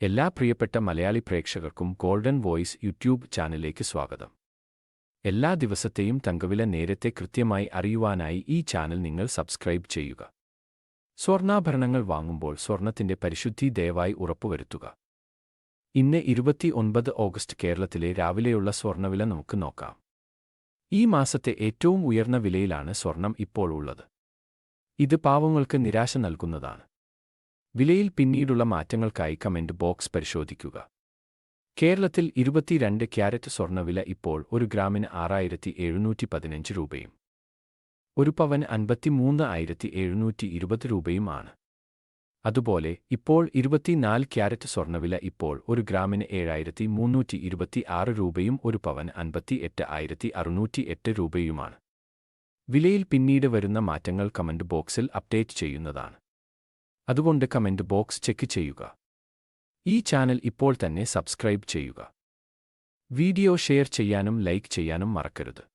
എല്ലാ പ്രിയപ്പെട്ട മലയാളി പ്രേക്ഷകർക്കും ഗോൾഡൻ വോയിസ് യൂട്യൂബ് ചാനലിലേക്ക് സ്വാഗതം. എല്ലാ ദിവസത്തെയും തങ്കവില നേരത്തെ കൃത്യമായി അറിയുവാനായി ഈ ചാനൽ നിങ്ങൾ സബ്സ്ക്രൈബ് ചെയ്യുക. സ്വർണ്ണാഭരണങ്ങൾ വാങ്ങുമ്പോൾ സ്വർണത്തിന്റെ പരിശുദ്ധി ദയവായി ഉറപ്പുവരുത്തുക. ഇന്ന് 29 ഓഗസ്റ്റ് കേരളത്തിലെ രാവിലെയുള്ള സ്വർണ്ണവില നമുക്ക് നോക്കാം. ഈ മാസത്തെ ഏറ്റവും ഉയർന്ന വിലയിലാണ് സ്വർണം ഇപ്പോൾ ഉള്ളത്. ഇത് പാവങ്ങൾക്ക് നിരാശ നൽകുന്നതാണ്. വിലയിൽ പിന്നീടുള്ള മാറ്റങ്ങൾക്കായി കമന്റ് ബോക്സ് പരിശോധിക്കുക. കേരളത്തിൽ 22 ക്യാരറ്റ് സ്വർണ്ണവില ഇപ്പോൾ ഒരു ഗ്രാമിന് 6715 രൂപയും ഒരു പവന് 53,720 രൂപയും ആണ്. അതുപോലെ ഇപ്പോൾ 24 ക്യാരറ്റ് സ്വർണ്ണവില ഇപ്പോൾ ഒരു ഗ്രാമിന് 7326 രൂപയും ഒരു പവന് 58,608 രൂപയുമാണ്. വിലയിൽ പിന്നീട് വരുന്ന മാറ്റങ്ങൾ കമന്റ് ബോക്സിൽ അപ്ഡേറ്റ് ചെയ്യുന്നതാണ്. അതുകൊണ്ട് കമന്റ് ബോക്സ് ചെക്ക് ചെയ്യുക. ഈ ചാനൽ ഇപ്പോൾ തന്നെ സബ്സ്ക്രൈബ് ചെയ്യുക. വീഡിയോ ഷെയർ ചെയ്യാനും ലൈക്ക് ചെയ്യാനും മറക്കരുത്.